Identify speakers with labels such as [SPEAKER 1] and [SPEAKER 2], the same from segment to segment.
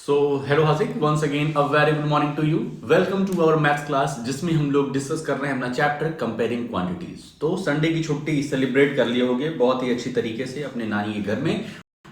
[SPEAKER 1] सो hello हासिक, once again a very good morning to you. Welcome to our maths class जिसमें हम लोग discuss कर रहे हैं अपना चैप्टर कंपेयरिंग क्वांटिटीज। तो संडे की छुट्टी सेलिब्रेट कर लिए होगे बहुत ही अच्छी तरीके से अपने नानी के घर में।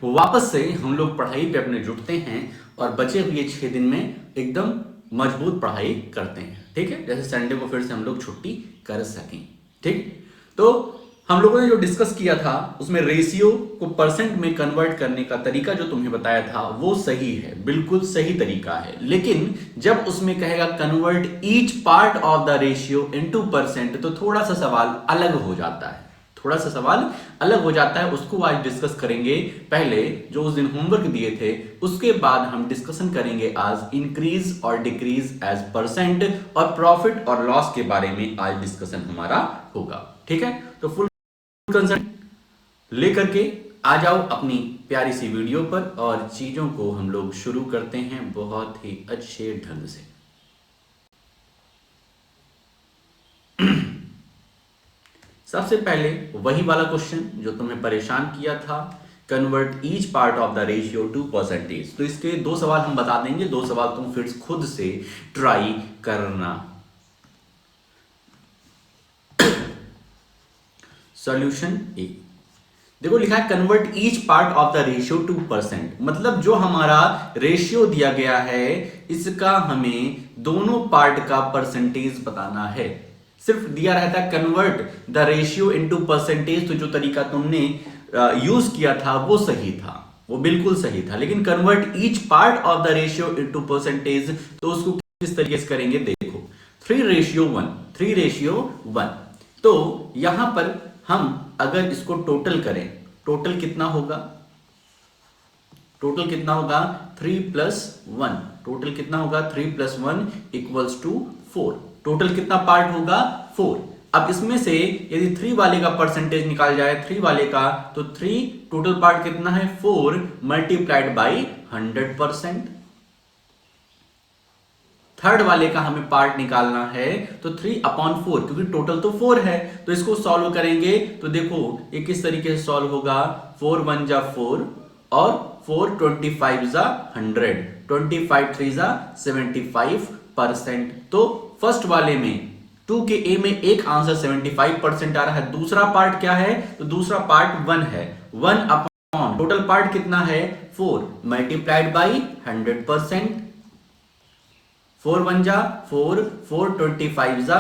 [SPEAKER 1] वापस से हम लोग पढ़ाई पे अपने जुटते हैं और बचे हुए 6 दिन में एकदम मजबूत पढ़ाई करते हैं। ठीक है, जैसे संडे को फिर से हम लोग छुट्टी कर सकें। ठीक, तो हम लोगों ने जो डिस्कस किया था उसमें रेशियो को परसेंट में कन्वर्ट करने का तरीका जो तुम्हें बताया था वो सही है, बिल्कुल सही तरीका है। लेकिन जब उसमें कहेगा convert each part of the ratio into percent तो थोड़ा सा सवाल अलग हो जाता है, थोड़ा सा सवाल अलग हो जाता है। उसको आज डिस्कस करेंगे। पहले जो उस दिन होमवर्क दिए थे उसके बाद हम डिस्कशन करेंगे आज इंक्रीज और डिक्रीज एज परसेंट, और प्रॉफिट और लॉस के बारे में आज डिस्कशन हमारा होगा। ठीक है, तो फुल कंसेप्ट लेकर के आ जाओ अपनी प्यारी सी वीडियो पर और चीजों को हम लोग शुरू करते हैं बहुत ही अच्छे ढंग से। सबसे पहले वही वाला क्वेश्चन जो तुम्हें परेशान किया था, convert each part of the ratio two percentage. तो इसके दो सवाल हम बता देंगे, दो सवाल तुम फिर खुद से ट्राई करना। सॉल्यूशन ए, देखो लिखा है convert each part of the ratio two percent, मतलब जो हमारा रेशियो दिया गया है इसका हमें दोनों पार्ट का परसेंटेज बताना है। सिर्फ दिया रहता है convert the ratio into percentage, तो जो तरीका तुमने यूज किया था वो सही था, वो बिल्कुल सही था। लेकिन convert each part of the ratio into percentage तो उसको किस तरीके से करेंगे, देखो 3:1, 3:1। तो यहां पर हम अगर इसको टोटल करें, टोटल कितना होगा, टोटल कितना होगा 3+1, टोटल कितना होगा 3+1 इक्वल्स टू 4। टोटल कितना पार्ट होगा 4। अब इसमें से यदि 3 वाले का परसेंटेज निकाल जाए 3 वाले का, तो 3 टोटल पार्ट कितना है 4 मल्टीप्लाइड बाई 100%। थर्ड वाले का हमें पार्ट निकालना है तो 3/4, क्योंकि टोटल तो 4 है। तो इसको सॉल्व करेंगे तो देखो ये किस तरीके से सॉल्व होगा, 4 1 जा 4 और 4 25 जा 100, 25 3 जा 75%। तो फर्स्ट वाले में 2 के ए में एक आंसर 75% आ रहा है। दूसरा पार्ट क्या है, तो दूसरा पार्ट 1 है, 1 अपॉन टोटल पार्ट कितना है 4 मल्टीप्लाइड बाई 100%। 4 1 जा 4, 4 25 जा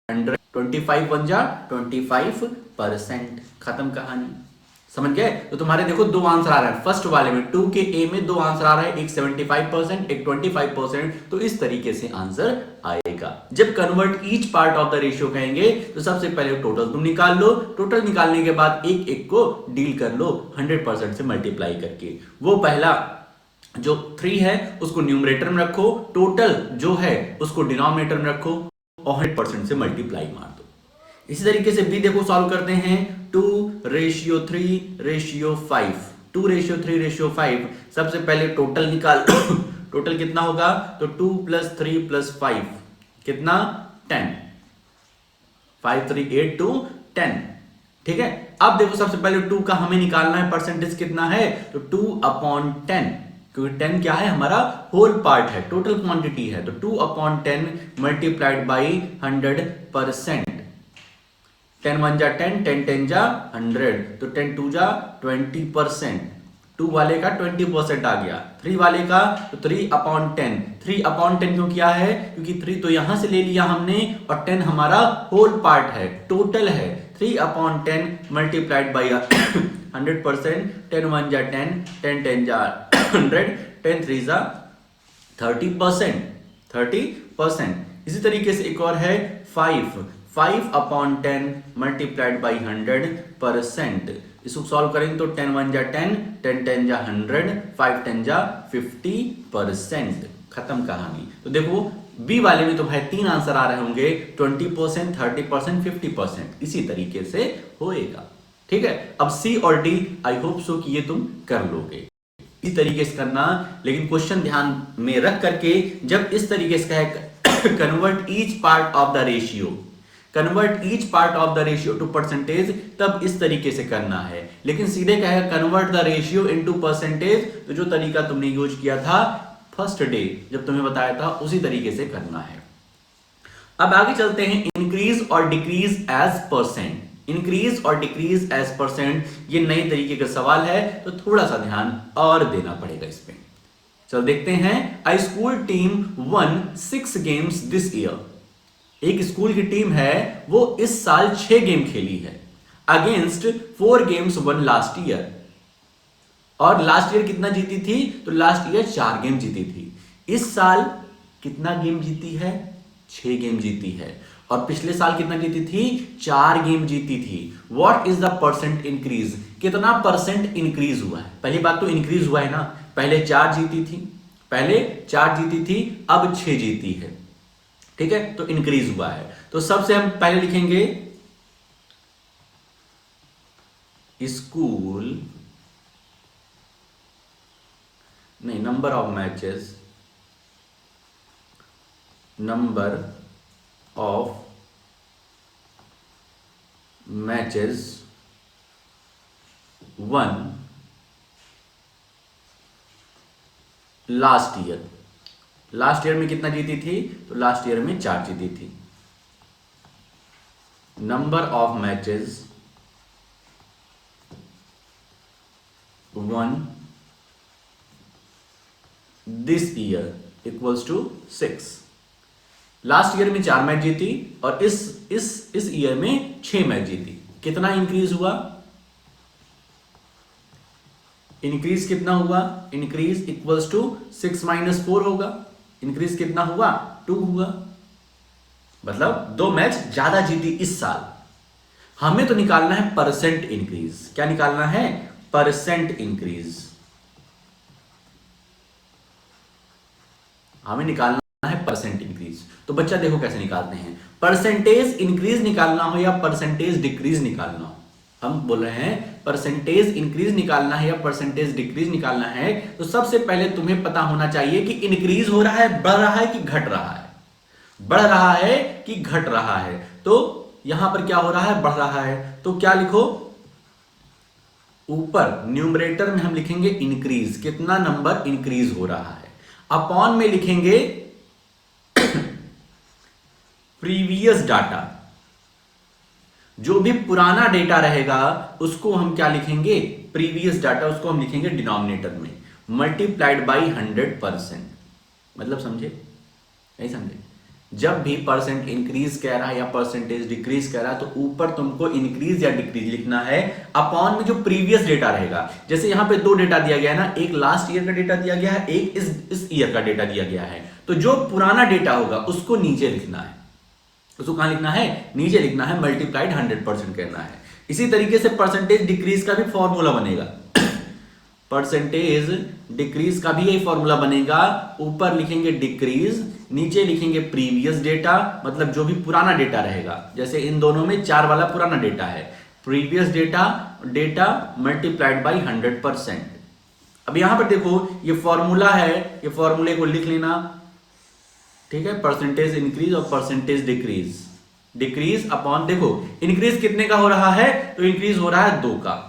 [SPEAKER 1] 100, 25 1 जा 25%। खत्म कहानी, समझ गए। तो तुम्हारे देखो दो आंसर आ रहे हैं फर्स्ट वाले में, 2 के ए में दो आंसर आ रहा है, एक 75% एक 25%। तो इस तरीके से आंसर आएगा। जब convert each part of the ratio कहेंगे तो सबसे पहले टोटल तुम निकाल लो, टोटल निकालने के बाद एक एक को डील कर लो 100% से मल्टीप्लाई करके। वो पहला जो 3 है उसको न्यूमरेटर में रखो, टोटल जो है उसको डिनोमिनेटर में रखो और 100% से मल्टीप्लाई मार दो। इसी तरीके से बी देखो सॉल्व करते हैं, 2:3:5, 2:3:5। सबसे पहले टोटल निकाल टोटल कितना होगा, तो 2 + 3 + 5 कितना 10, 5 3 8 2 10। ठीक है, अब देखो सबसे पहले 2 का हमें निकालना है परसेंटेज कितना है, तो 2/10, क्योंकि 10 क्या है हमारा होल पार्ट है, टोटल क्वांटिटी है। तो 2/10 मल्टीप्लाइड बाई 100%। 10 1 जा 10, 10 10 जा 100, तो 10 2 जा 20%। 2 वाले का 20% आ गया, 3 वाले का तो 3/10। 3/10 क्यों किया है, क्योंकि 3 तो यहां से ले लिया हमने और 10 हमारा होल पार्ट है, टोटल है। 3/10 मल्टीप्लाइड बाई 100%। 10 1 जा 10, 10 10 जा 100, 10 3 जा 30%, 30%। इसी तरीके से एक और है 5/10 मल्टीप्लाइड बाई 100%। इसको सॉल्व करेंगे तो 10 1 जा 10, 10 10 जा 100, 5 10 जा 50%। खत्म कहानी। तो देखो बी वाले में तो भाई 3 आंसर आ रहे होंगे, 20%, 30%, 50%। इसी तरीके से होएगा। ठीक है, अब सी और डी आई होप सो कि ये तुम कर लोगे। इस तरीके से करना, लेकिन क्वेश्चन ध्यान में रख करके जब इस तरीके से कहे convert each part of the ratio, convert each part of the ratio two percentage, तब इस तरीके से करना है। लेकिन सीधे क्या है, convert the ratio into percentage, तो जो तरीका तुमने यूज किया था फर्स्ट डे जब तुम्हें बताया था उसी तरीके से करना है। अब आगे चलते हैं, इंक्रीज और डिक्रीज एज परसेंट। इंक्रीज और डिक्रीज एज परसेंट ये नए तरीके का सवाल है, तो थोड़ा सा ध्यान और देना पड़ेगा इस पे। चलो देखते हैं, अ school team one 6 games this year. एक स्कूल की टीम है वो इस साल 6 गेम खेली है, against 4 games one last year. और लास्ट ईयर कितना जीती थी, तो लास्ट ईयर 4 गेम जीती थी। इस साल कितना गेम जीती है, 6 गेम जीती है। और पिछले साल कितना जीती थी, 4 गेम जीती थी। What is the percent increase, कितना परसेंट इंक्रीज हुआ है। पहली बात तो इंक्रीज हुआ है ना, पहले 4 जीती थी, अब 6 जीती है, ठीक है, तो इंक्रीज हुआ है। तो सबसे हम पहले लिखेंगे स्कूल, नहीं, number of matches, one last year. Last year में कितना जीती थी, तो लास्ट ईयर में 4 जीती थी। Number of matches won this year equals to 6। Last year में 4 मैच जीती और इस ईयर में 6 मैच जीती। कितना इंक्रीज हुआ, इंक्रीज कितना हुआ, इंक्रीज इक्वल्स टू 6 - 4 होगा। इंक्रीज कितना हुआ, 2 हुआ, मतलब 2 मैच ज्यादा जीती इस साल। हमें तो निकालना है परसेंट इंक्रीज। क्या निकालना है, परसेंट इंक्रीज। हमें निकालना है परसेंट इंक्रीज। तो बच्चा देखो कैसे निकालते हैं, परसेंटेज इंक्रीज निकालना हो या परसेंटेज डिक्रीज निकालना हो। हम बोल रहे हैं परसेंटेज इंक्रीज निकालना है या परसेंटेज डिक्रीज निकालना है, तो सबसे पहले तुम्हें पता होना चाहिए कि इंक्रीज हो रहा है, बढ़ रहा है कि घट रहा है, बढ़ रहा है कि घट रहा है। तो यहां पर क्या हो रहा है, बढ़ रहा है। तो क्या लिखो, ऊपर न्यूमरेटर में हम लिखेंगे इंक्रीज, कितना नंबर इंक्रीज हो रहा है। अपॉन में लिखेंगे प्रीवियस डाटा, जो भी पुराना डेटा रहेगा उसको हम क्या लिखेंगे, प्रीवियस डाटा, उसको हम लिखेंगे डिनोमिनेटर में, मल्टीप्लाइड बाई 100%। मतलब समझे, नहीं समझे, जब भी परसेंट इंक्रीज कह रहा है या परसेंटेज डिक्रीज कह रहा है तो ऊपर तुमको इंक्रीज या डिक्रीज लिखना है, अपॉन में जो प्रीवियस डेटा रहेगा। जैसे यहां पे 2 डेटा दिया गया है ना, एक लास्ट ईयर का डेटा दिया गया है, एक इस ईयर का डेटा दिया गया है। तो जो पुराना डेटा होगा उसको नीचे लिखना है, उसको कहां लिखना है, नीचे लिखना है, मल्टीप्लाइड 100% करना है। इसी तरीके से परसेंटेज डिक्रीज का भी फॉर्मूला बनेगा, परसेंटेज डिक्रीज का भी यही फॉर्मूला बनेगा। ऊपर लिखेंगे डिक्रीज, नीचे लिखेंगे प्रीवियस डेटा, मतलब जो भी पुराना डेटा रहेगा। जैसे इन दोनों में 4 वाला पुराना डेटा है, प्रीवियस डेटा मल्टीप्लाइड बाई 100%। अब यहां पर देखो ये फॉर्मूला है, ये फॉर्मूले को लिख लेना, ठीक है, परसेंटेज इंक्रीज और परसेंटेज डिक्रीज, डिक्रीज अपॉन, देखो इंक्रीज कितने का हो रहा है, तो इंक्रीज हो रहा है 2 का।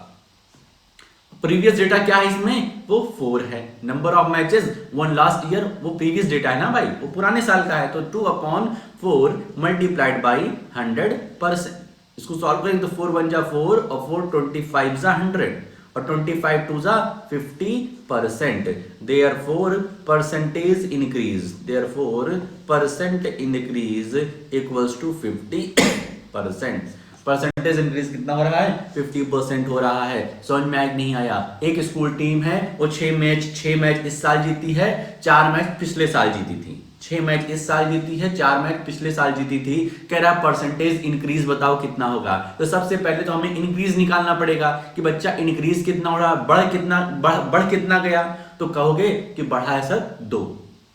[SPEAKER 1] प्रीवियस डेटा क्या है इसमें, वो 4 है। Number of matches 1 last year, वो प्रीवियस डेटा है ना भाई, वो पुराने साल का है, तो 2/4 मल्टीप्लाइड बाई 100%। इसको सॉल्व करेंगे तो 4 1 जा 4 और 4 25 जा 100 और 25 2 जा 50%। Therefore percentage increase equals to 50%। Percentage increase कितना हो रहा है, 50% हो रहा है। समझ में आया नहीं आया। एक स्कूल टीम है, वो 6 मैच इस साल जीती है, 4 मैच पिछले साल जीती थी। 6 मैच इस साल जीती है, 4 मैच पिछले साल जीती थी। कह रहा परसेंटेज इंक्रीज बताओ कितना होगा। तो सबसे पहले तो हमें इंक्रीज निकालना पड़ेगा कि बच्चा इंक्रीज कितना हो रहा, बढ़ कितना गया। तो कहोगे कि बढ़ा है सर 2,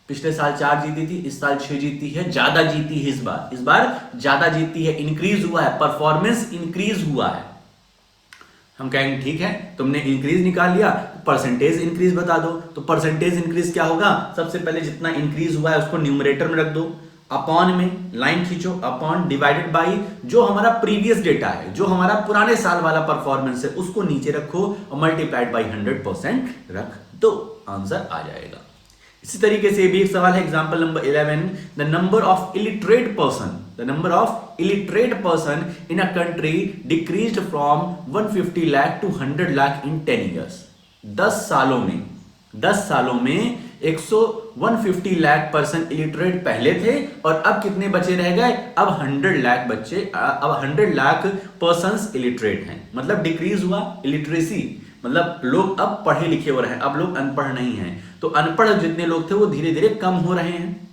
[SPEAKER 1] पिछले साल 4 जीती थी, इस साल 6 जीती है, ज्यादा जीती है इस बार ज्यादा जीती है, इंक्रीज हुआ है, परफॉर्मेंस इंक्रीज हुआ है। हम कहेंगे ठीक है, तुमने इंक्रीज निकाल लिया, परसेंटेज इंक्रीज बता दो। तो परसेंटेज इंक्रीज क्या होगा, सबसे पहले जितना इंक्रीज हुआ है उसको न्यूमरेटर में रख दो अपॉन में लाइन खींचो, अपॉन डिवाइडेड बाई जो हमारा प्रीवियस डेटा है, जो हमारा पुराने साल वाला परफॉर्मेंस है, उसको नीचे रखो और मल्टीप्लाइड बाई 100% रख दो, आंसर आ जाएगा। इसी तरीके से भी एक सवाल है example number 11, the number of illiterate person in a country decreased from 150 lakh to 100 lakh in 10 years. 10 सालों में 150 लाख पर्सन इलिटरेट पहले थे और अब कितने बचे रह गए, अब 100 लाख बच्चे, अब 100 लाख पर्सन्स इलिटरेट हैं, मतलब डिक्रीज हुआ इलिटरेसी, मतलब लोग अब पढ़े लिखे हो रहे हैं, अब लोग अनपढ़ नहीं हैं, तो अनपढ़ जितने लोग थे वो धीरे धीरे कम हो रहे हैं।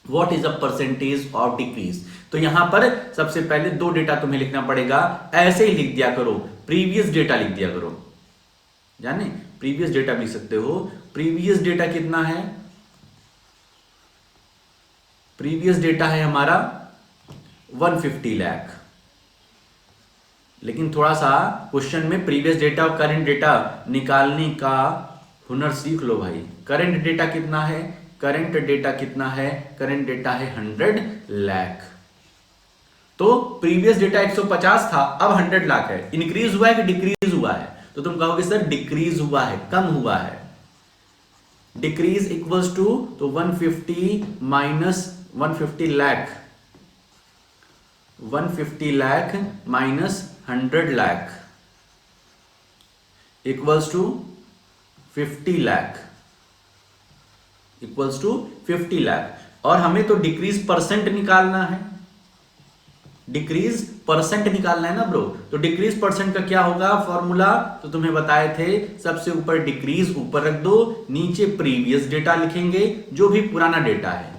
[SPEAKER 1] What is a percentage of decrease? तो यहां पर सबसे पहले दो डेटा तुम्हें लिखना पड़ेगा, ऐसे ही लिख दिया करो, प्रीवियस डेटा लिख दिया करो, जाने प्रीवियस डेटा लिख सकते हो। प्रीवियस डेटा कितना है? प्रीवियस डेटा है हमारा 150 लाख, लेकिन थोड़ा सा क्वेश्चन में प्रीवियस डेटा और करंट डेटा निकालने का हुनर सीख लो भाई। करंट डेटा कितना है? करंट डेटा कितना है? करंट डेटा है 100 लाख। तो प्रीवियस डेटा 150 था, अब 100 लाख है। इंक्रीज हुआ है कि डिक्रीज हुआ है? तो तुम कहोगे सर डिक्रीज हुआ है, कम हुआ है। डिक्रीज इक्वल्स टू, तो 150 minus 150 lakh, 150 lakh minus 100 lakh equals to 50 lakh, equals to 50 lakh. और हमें तो डिक्रीज परसेंट निकालना है, डिक्रीज परसेंट निकालना है ना ब्रो। तो डिक्रीज परसेंट का क्या होगा फॉर्मूला? तो तुम्हें बताए थे, सबसे ऊपर डिक्रीज ऊपर रख दो, नीचे प्रीवियस डेटा लिखेंगे, जो भी पुराना डेटा है,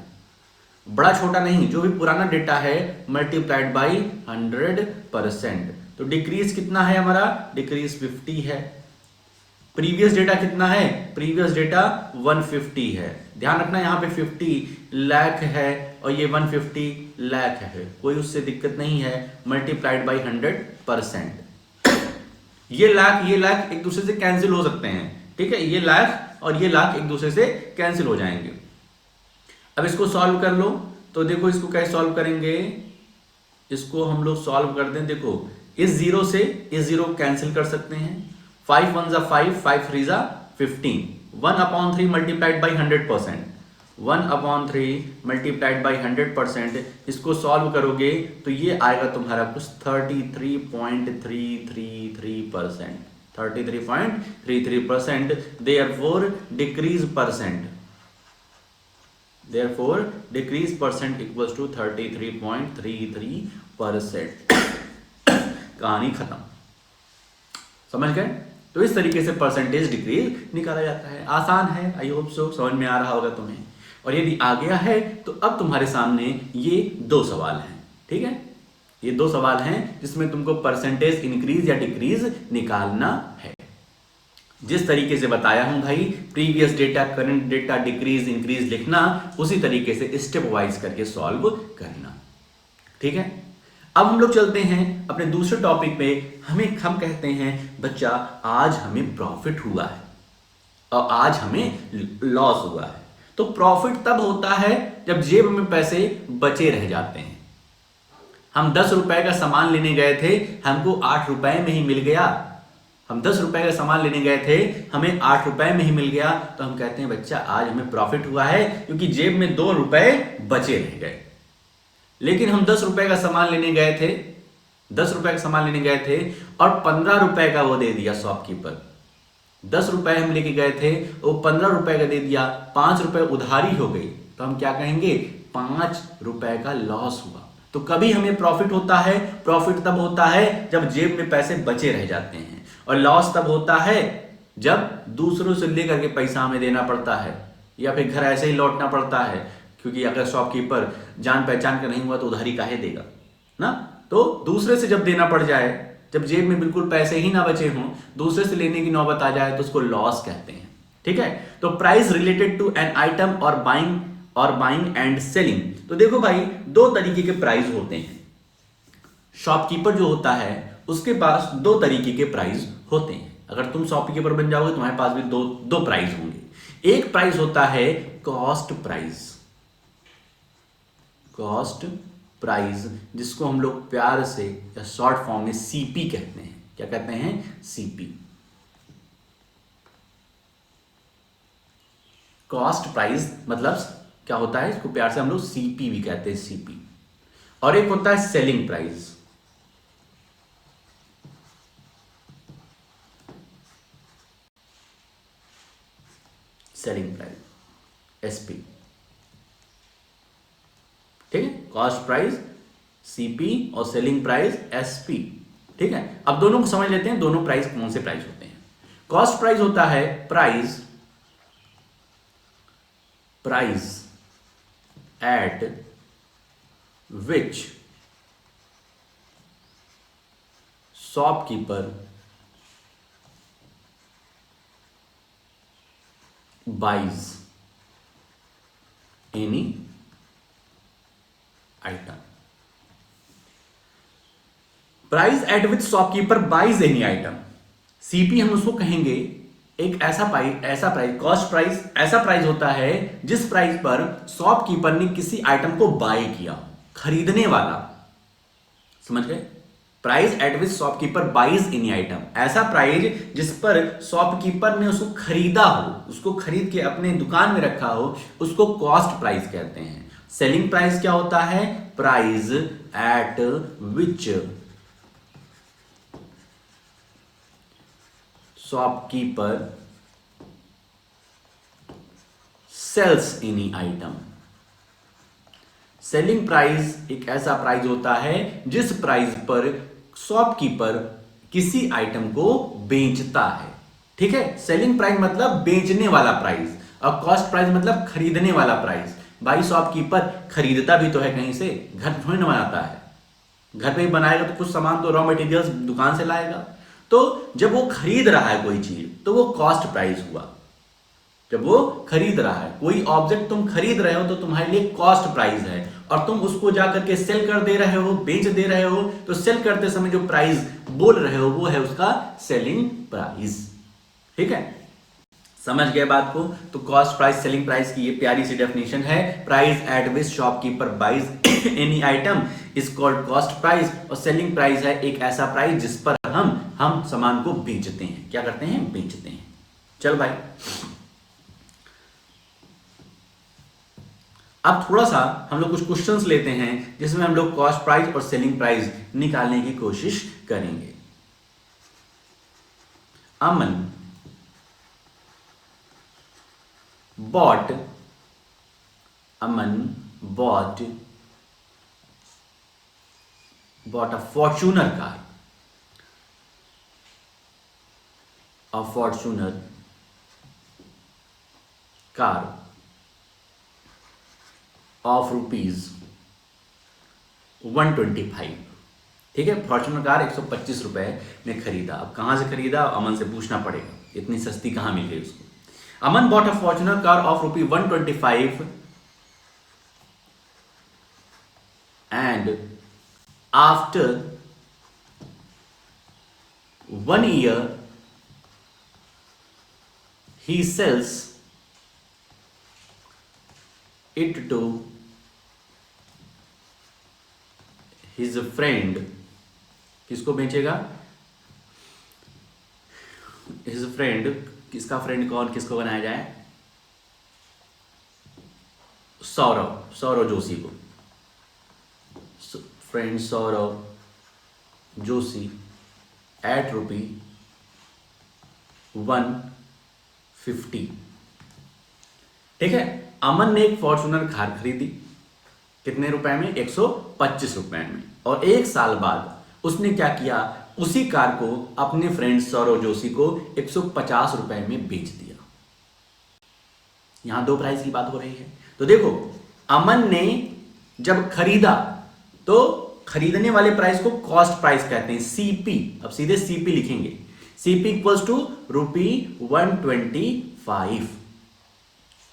[SPEAKER 1] बड़ा छोटा नहीं, जो भी पुराना डेटा है, मल्टीप्लाइड बाई 100%। तो डिक्रीज कितना है हमारा? डिक्रीज 50 है। प्रीवियस डेटा कितना है? प्रीवियस डेटा 150 है। ध्यान रखना यहां पे 50 लाख है और ये 150 लाख है, कोई उससे दिक्कत नहीं है। Multiplied by 100%। ये लाख एक दूसरे से कैंसिल हो सकते हैं, ठीक है? ये लाख और ये लाख एक दूसरे से कैंसिल हो जाएंगे। अब इसको सॉल्व कर लो। तो देखो इसको कैसे सॉल्व करेंगे, इसको हम लोग सॉल्व करते हैं। देखो इस जीरो से इस जीरो कैंसिल कर सकते हैं। 5 1 जा 5, 5 3 जा 15, 1/3 मल्टीप्लाइड बाई 100%, 1/3 मल्टीप्लाइड बाई 100%। इसको सॉल्व करोगे तो ये आएगा तुम्हारा कुछ 33.333%, 33.33%। Therefore decrease percent equals to 33.33%। कहानी खत्म, समझ गए? तो इस तरीके से परसेंटेज डिक्रीज निकाला जाता है। आसान है, आई होप सो समझ में आ रहा होगा तुम्हें। और यदि आ गया है तो अब तुम्हारे सामने ये दो सवाल हैं, ठीक है? ये दो सवाल हैं जिसमें तुमको परसेंटेज इंक्रीज या डिक्रीज निकालना है। जिस तरीके से बताया हूं भाई, previous data, current data, decrease increase लिखना, उसी तरीके से स्टेप वाइज करके सॉल्व करना, ठीक है? अब हम लोग चलते हैं अपने दूसरे टॉपिक पे। हम कहते हैं बच्चा आज हमें प्रॉफिट हुआ है और आज हमें लॉस हुआ है। तो प्रॉफिट तब होता है जब जेब में पैसे बचे रह जाते हैं। हम 10 रुपए का सामान लेने गए थे, हमको 8 रुपए में ही मिल गया। हम 10 रुपए का सामान लेने गए थे, हमें 8 रुपए में ही मिल गया, तो हम कहते हैं बच्चा आज हमें प्रॉफिट हुआ है, क्योंकि जेब में 2 रुपए बचे रह गए। लेकिन हम 10 रुपए का सामान लेने गए थे, 10 रुपए का सामान लेने गए थे और 15 रुपए का वो दे दिया शॉपकीपर। 10 रुपए हम लेके गए थे, वो 15 रुपए का दे दिया, 5 रुपए उधारी हो गई, तो हम क्या कहेंगे? 5 रुपए का लॉस हुआ। तो कभी हमें प्रॉफिट होता है, प्रॉफिट तब होता है जब जेब में पैसे बचे रह जाते हैं, और लॉस तब होता है जब दूसरों से लेकर के पैसा हमें देना पड़ता है या फिर घर ऐसे ही लौटना पड़ता है, क्योंकि अगर शॉपकीपर जान पहचान का नहीं हुआ तो उधारी काहे देगा ना। तो दूसरे से जब देना पड़ जाए, जब जेब में बिल्कुल पैसे ही ना बचे हों, दूसरे से लेने की नौबत आ जाए, तो उसको लॉस कहते हैं, ठीक है? तो price related to an item और बाइंग एंड सेलिंग। तो देखो भाई, दो तरीके के प्राइस होते हैं। शॉपकीपर जो होता है उसके पास दो तरीके के प्राइस होते हैं। अगर तुम शॉपकीपर बन जाओगे तुम्हारे पास भी दो प्राइस होंगे। एक प्राइस होता है कॉस्ट प्राइस, कॉस्ट प्राइस, जिसको हम लोग प्यार से या शॉर्ट फॉर्म में सीपी कहते हैं। क्या कहते हैं? सीपी। कॉस्ट प्राइस मतलब क्या होता है, इसको प्यार से हम लोग सीपी भी कहते हैं, सीपी। और एक होता है selling price. Selling price SP. ठीक है, कॉस्ट प्राइस सीपी और सेलिंग प्राइस एसपी। ठीक है, अब दोनों को समझ लेते हैं, दोनों प्राइस कौन से प्राइस होते हैं। कॉस्ट प्राइस होता है price at which shopkeeper buys any item। Price at which shopkeeper buys any item, CP हम उसको कहेंगे एक ऐसा प्राइस, कॉस्ट प्राइस ऐसा प्राइस होता है जिस प्राइस पर शॉपकीपर ने किसी आइटम को बाय किया, खरीदने वाला। समझ गए? Price at which shopkeeper buys any item, ऐसा प्राइस जिस पर शॉपकीपर ने उसको खरीदा हो, उसको खरीद के अपने दुकान में रखा हो, उसको कॉस्ट प्राइस कहते हैं। सेलिंग प्राइस क्या होता है? Price at which shopkeeper sells any item. Selling price एक ऐसा प्राइस होता है जिस प्राइस पर शॉपकीपर किसी आइटम को बेचता है। ठीक है, सेलिंग प्राइस मतलब बेचने वाला प्राइस, और कॉस्ट प्राइस मतलब खरीदने वाला प्राइस। भाई शॉपकीपर खरीदता भी तो है कहीं से, घर थोड़ी ना बनाता है। घर पे ही बनाएगा तो कुछ सामान तो रॉ मटेरियल्स दुकान से लाएगा। तो जब वो खरीद रहा है कोई चीज तो वो कॉस्ट प्राइस हुआ। जब वो खरीद रहा है कोई ऑब्जेक्ट, तुम खरीद रहे हो तो तुम्हारे लिए कॉस्ट प्राइस है, और तुम उसको जाकर के सेल कर दे रहे हो, बेच दे रहे हो, तो सेल करते समय जो प्राइस बोल रहे हो वो है उसका सेलिंग प्राइस। ठीक है, समझ गए बात को? तो कॉस्ट प्राइस सेलिंग प्राइस की ये प्यारी सी डेफिनेशन है। Price at which shopkeeper buys any item is called cost price, और सेलिंग प्राइस है एक ऐसा प्राइस जिस पर हम सामान को बेचते हैं। क्या करते हैं? बेचते हैं। चल भाई, अब थोड़ा सा हम लोग कुछ क्वेश्चंस लेते हैं जिसमें हम लोग कॉस्ट प्राइस और सेलिंग प्राइस निकालने की कोशिश करेंगे। Aman bought a Fortuner car, of ₹125। ठीक है, फॉर्च्यूनर कार 125 रुपए में खरीदा। अब कहां से खरीदा? अमन से पूछना पड़ेगा, इतनी सस्ती कहां मिल गई उसको। Aman bought a Fortuner car of ₹125 and after 1 year he sells it to his friend। किसको बेचेगा? his friend, किसका फ्रेंड? कौन? किसको बनाया जाए? सौरव जोशी को। Friend Saurav Joshi at ₹150। ठीक है, अमन ने एक फॉर्च्यूनर कार खरीदी। कितने रुपए में? 125 रुपए में। और 1 साल बाद उसने क्या किया? उसी कार को अपने फ्रेंड सौरव जोशी को 150 रुपए में बेच दिया। यहां 2 प्राइस की बात हो रही है। तो देखो, अमन ने जब खरीदा तो खरीदने वाले प्राइस को कॉस्ट प्राइस कहते हैं, सीपी। अब सीधे सीपी लिखेंगे, सीपी इक्वल्स टू ₹125।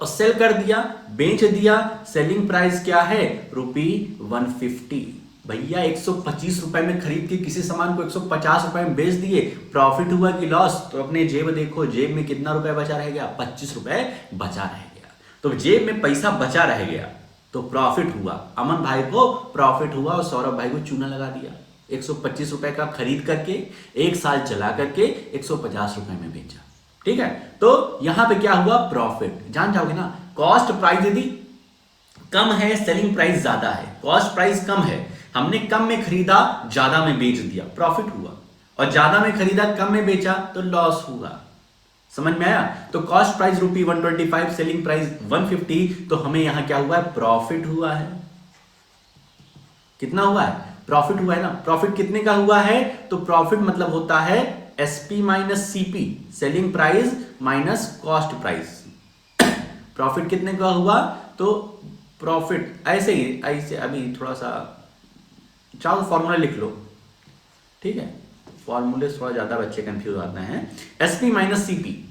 [SPEAKER 1] और सेल कर दिया, बेच दिया, सेलिंग प्राइस क्या है? ₹150। भैया 125 रुपए में खरीद के किसी सामान को 150 रुपए में बेच दिए, प्रॉफिट हुआ कि लॉस? तो अपने जेब देखो, जेब में कितना रुपए बचा रह गया? 25 रुपए बचा रह गया। तो जेब में पैसा बचा रह गया तो प्रॉफिट हुआ, अमन भाई को प्रॉफिट हुआ और सौरभ भाई को चूना लगा दिया। 125 रुपए का खरीद करके 1 साल चला करके 150 रुपए में बेचा। ठीक है, तो यहां पे क्या हुआ, प्रॉफिट। जान जाओगे ना, कॉस्ट प्राइस यदि कम है, सेलिंग प्राइस ज्यादा है, कॉस्ट प्राइस कम है, हमने कम में खरीदा ज्यादा में बेच दिया, प्रॉफिट हुआ। और ज्यादा में खरीदा कम में बेचा तो लॉस हुआ। समझ में आया? तो कॉस्ट प्राइस रुपी 125, सेलिंग प्राइस 150, तो हमें यहां क्या हुआ है, प्रॉफिट हुआ है। कितना हुआ है, प्रॉफिट हुआ है ना। प्रॉफिट कितने का हुआ है, तो प्रॉफिट मतलब होता है SP minus CP, selling price minus cost price. Profit कितने का हुआ, तो प्रॉफिट ऐसे ही, ऐसे अभी थोड़ा सा चाहो फॉर्मूला लिख लो। ठीक है, फॉर्मूले थोड़ा ज्यादा बच्चे कंफ्यूज आते हैं। एसपी माइनस सीपी,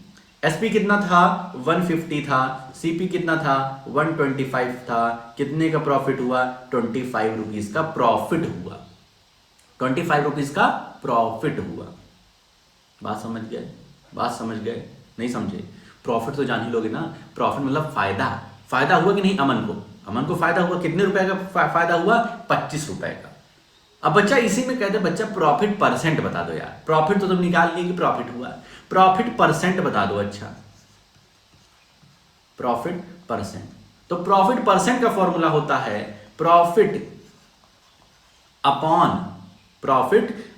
[SPEAKER 1] एसपी कितना था 150 था, सीपी कितना था 125 था, कितने का प्रॉफिट हुआ 25 रुपीज का प्रॉफिट हुआ, 25 रुपीज का प्रॉफिट हुआ। बात समझ गए, बात समझ गए, नहीं समझे? प्रॉफिट तो जान ही लोगे ना, प्रॉफिट मतलब फायदा। फायदा हुआ कि नहीं अमन को, अमन को फायदा हुआ, कितने रुपए का फायदा हुआ 25 रुपए का। अब बच्चा इसी में कहते हैं बच्चा प्रॉफिट परसेंट बता दो यार, प्रॉफिट तो तुम निकाल लिए कि प्रॉफिट हुआ, प्रॉफिट परसेंट बता दो। अच्छा, प्रॉफिट परसेंट, तो प्रॉफिट परसेंट का फॉर्मूला होता है profit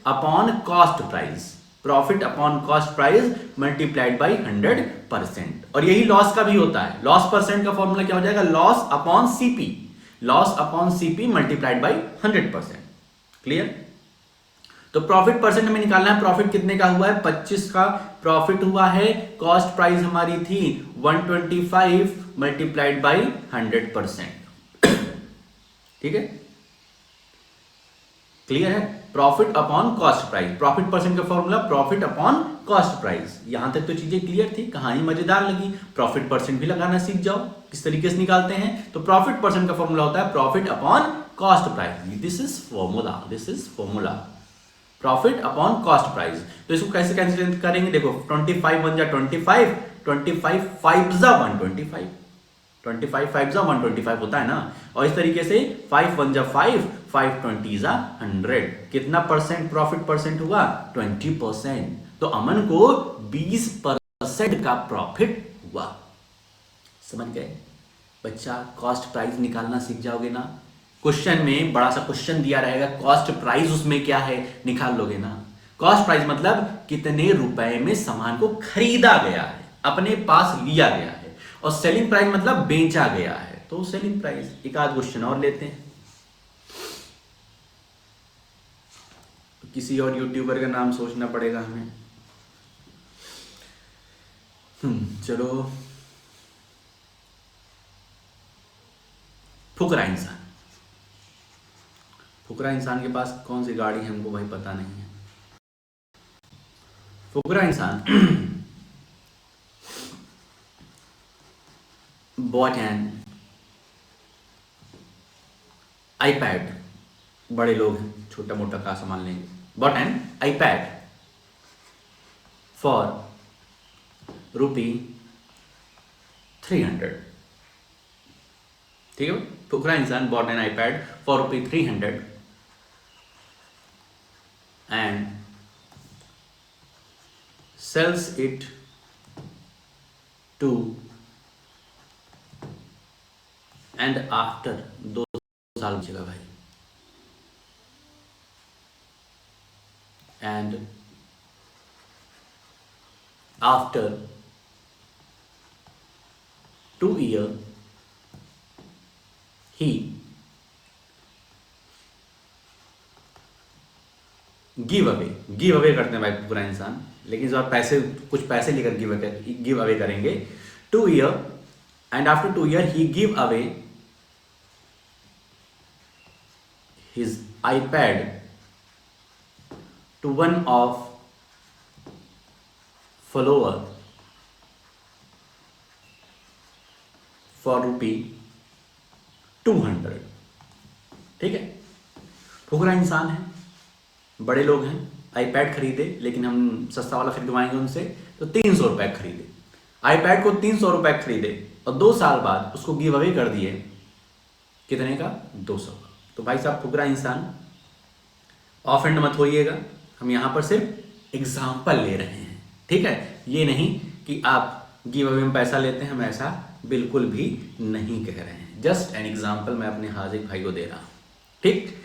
[SPEAKER 1] upon cost price, profit upon cost price multiplied by 100%। और यही लॉस का भी होता है, लॉस परसेंट का फॉर्मूला क्या हो जाएगा, loss upon CP, loss upon CP multiplied by 100%। Clear? तो प्रॉफिट परसेंट में निकालना है, प्रॉफिट कितने का हुआ है 25 का प्रॉफिट हुआ है, कॉस्ट प्राइस हमारी थी 125 मल्टीप्लाइड बाई 100%। ठीक है, क्लियर है? Profit upon cost price, profit percent का formula profit upon cost price. यहां तक तो चीजें क्लियर थी, कहानी मजेदार लगी, प्रॉफिट परसेंट भी लगाना सीख जाओ किस तरीके से निकालते हैं। तो प्रॉफिट परसेंट का फॉर्मूला होता है profit upon cost price, this is formula, this is formula, profit upon cost price. तो इसको कैसे कैंसिल करेंगे, देखो 25 बन जा 25, 25 5 जा 125, 25 5 जा 125 होता है ना। और इस तरीके से 5 1 जा 5, 5 20 जा 100, कितना परसेंट प्रॉफिट परसेंट हुआ 20%। तो अमन को 20% का प्रॉफिट हुआ। समझ गए बच्चा? कॉस्ट प्राइस निकालना सीख जाओगे ना, क्वेश्चन में बड़ा सा क्वेश्चन दिया रहेगा, कॉस्ट प्राइस उसमें क्या है निकाल लोगे ना। कॉस्ट प्राइस मतलब कितने रुपए में सामान को खरीदा गया है, अपने पास लिया गया है, और सेलिंग प्राइस मतलब बेचा गया है, तो सेलिंग प्राइस। एक आध क्वेश्चन और लेते हैं, किसी और यूट्यूबर का नाम सोचना पड़ेगा हमें। चलो, फुकरा इंसान, फुकरा इंसान के पास कौन सी गाड़ी है हमको भाई पता नहीं है। फुकरा इंसान बॉट एन आईपैड, बड़े लोग हैं छोटा मोटा का सामान लेंगे, बॉट एन आईपैड फॉर ₹300। ठीक है, फुकरा इंसान bot N iPad for ₹300 and sells it to, and after 2 साल चला भाई, and after 2 years he give away करते हैं भाई पूरा इंसान, लेकिन जब पैसे कुछ पैसे लेकर गिव अवे करेंगे 2 year, and after 2 year he give away his iPad to one of follower for ₹200। ठीक है, फुकरा इंसान है, बड़े लोग हैं, आईपैड खरीदे, लेकिन हम सस्ता वाला खरीदवाएंगे उनसे, तो 300 रुपए खरीदे, आईपैड को 300 रुपए खरीदे, और 2 साल बाद उसको गिव अवे कर दिए कितने का? 200 का। तो भाई साहब फुकरा इंसान ऑफ एंड मत होइएगा, हम यहाँ पर सिर्फ एग्जाम्पल ले रहे हैं, ठीक है। ये नहीं कि आप गिव अवे में पैसा लेते हैं, हम ऐसा बिल्कुल भी नहीं कह रहे हैं, जस्ट एन एग्जाम्पल मैं अपने हाजिर भाई को दे रहा हूँ, ठीक।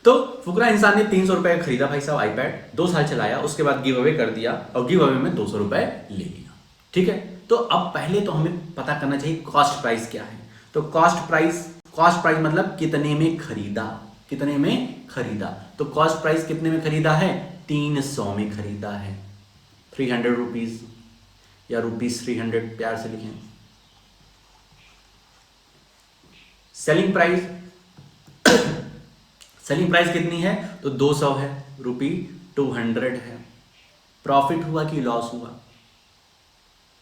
[SPEAKER 1] तो फुकरा इंसान ने 300 रुपये का खरीदा भाई साहब आईपैड, 2 साल चलाया, उसके बाद गिव अवे कर दिया और गिव अवे में 200 रुपये ले लिया, ठीक है। तो अब पहले तो हमें पता करना चाहिए कॉस्ट प्राइस क्या है। तो कॉस्ट प्राइस मतलब कितने में खरीदा, कितने में खरीदा। तो कॉस्ट प्राइस कितने में खरीदा है? 300 में खरीदा है, 300 रुपीज या ₹300 प्यार से लिखें। सेलिंग प्राइस कितनी है? तो 200 है, ₹200 है। प्रॉफिट हुआ कि लॉस हुआ?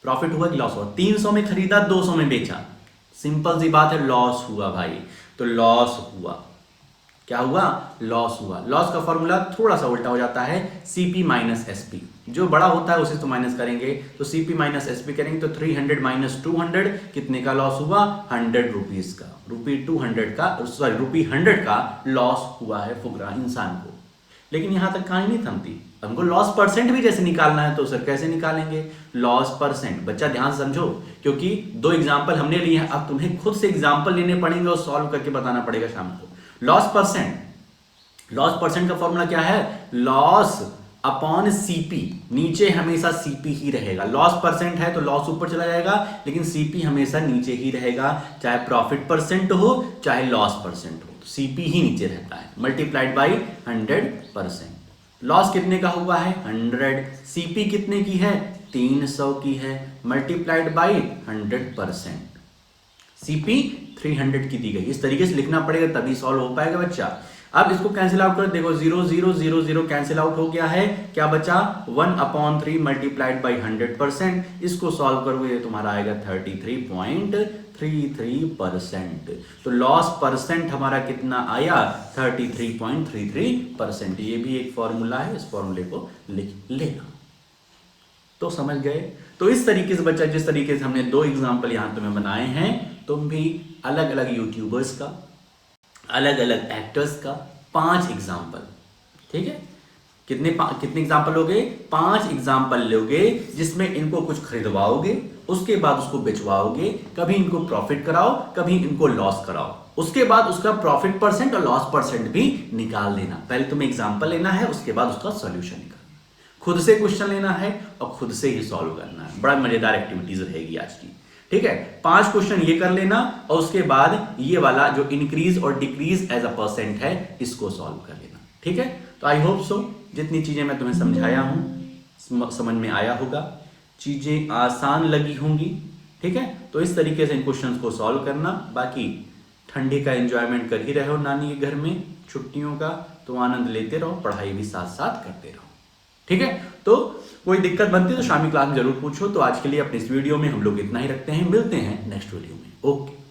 [SPEAKER 1] प्रॉफिट हुआ कि लॉस हुआ? 300 में खरीदा, 200 में बेचा, सिंपल सी बात है, लॉस हुआ भाई। तो लॉस हुआ, क्या हुआ? लॉस हुआ। लॉस का फॉर्मूला थोड़ा सा उल्टा हो जाता है, CP माइनस SP, जो बड़ा होता है उसे तो माइनस करेंगे, तो CP माइनस SP करेंगे, तो 300 माइनस 200 कितने का लॉस हुआ? 100 रुपीज का, ₹100 का लॉस हुआ है फुकरा इंसान को। लेकिन यहां तक कहानी नहीं थमती, हमको लॉस परसेंट भी जैसे निकालना है, तो सर कैसे निकालेंगे लॉस परसेंट? बच्चा ध्यान समझो, क्योंकि 2 एग्जाम्पल हमने लिए हैं, अब तुम्हें खुद से एग्जाम्पल लेने पड़ेंगे और सॉल्व करके बताना पड़ेगा शाम को। लॉस परसेंट का फॉर्मूला क्या है? लॉस अपॉन CP, नीचे हमेशा CP ही रहेगा। लॉस परसेंट है तो लॉस ऊपर चला जाएगा, लेकिन CP हमेशा नीचे ही रहेगा, चाहे प्रॉफिट परसेंट हो चाहे लॉस परसेंट हो, तो CP ही नीचे रहता है, मल्टीप्लाइड बाई 100%। लॉस कितने का हुआ है? 100, CP कितने की है? 300 की है, मल्टीप्लाइड बाई 100%। CP 300 की दी गई, इस तरीके से लिखना पड़ेगा तभी सॉल्व हो पाएगा बच्चा। अब इसको कैंसिल आउट कर देखो, 0 0 0 0 कैंसिल आउट हो गया है, क्या बचा? 1/3 मल्टीप्लाइड बाई 100%। इसको सॉल्व करोगे तुम्हारा आएगा 33.33%। तो लॉस परसेंट हमारा कितना आया? 33.33%। ये भी एक फॉर्मूला है, इस फॉर्मूले को लिख लेना। तो समझ गए? तो इस तरीके से बच्चा, जिस तरीके से हमने 2 एग्जाम्पल यहां तुम्हें बनाए हैं, तुम भी अलग अलग यूट्यूबर्स का, अलग अलग एक्टर्स का 5 एग्जाम्पल, ठीक है। कितने एग्जाम्पल लोगे? 5 एग्जाम्पल लोगे, जिसमें इनको कुछ खरीदवाओगे, उसके बाद उसको बेचवाओगे, कभी इनको प्रॉफिट कराओ, कभी इनको लॉस कराओ, उसके बाद उसका प्रॉफिट परसेंट और लॉस परसेंट भी निकाल देना। पहले तुम्हें एग्जाम्पल लेना है, उसके बाद उसका सॉल्यूशन निकालना, खुद से क्वेश्चन लेना है और खुद से ही सॉल्व करना है। बड़ा मजेदार एक्टिविटीज रहेगी आज की, ठीक है। 5 क्वेश्चन ये कर लेना और उसके बाद ये वाला जो इंक्रीज और डिक्रीज एज अ परसेंट है, इसको सॉल्व कर लेना, ठीक है। तो आई होप सो जितनी चीजें मैं तुम्हें समझाया हूं समझ में आया होगा, चीजें आसान लगी होंगी, ठीक है। तो इस तरीके से इन क्वेश्चंस को सॉल्व करना। बाकी ठंडी का एंजॉयमेंट कर ही रहे हो नानी के घर में, छुट्टियों का, तो आनंद लेते रहो, पढ़ाई भी साथ साथ करते रहो, ठीक है। तो कोई दिक्कत बनती है तो शामी क्लास में जरूर पूछो। तो आज के लिए अपने इस वीडियो में हम लोग इतना ही रखते हैं, मिलते हैं नेक्स्ट वीडियो में, ओके।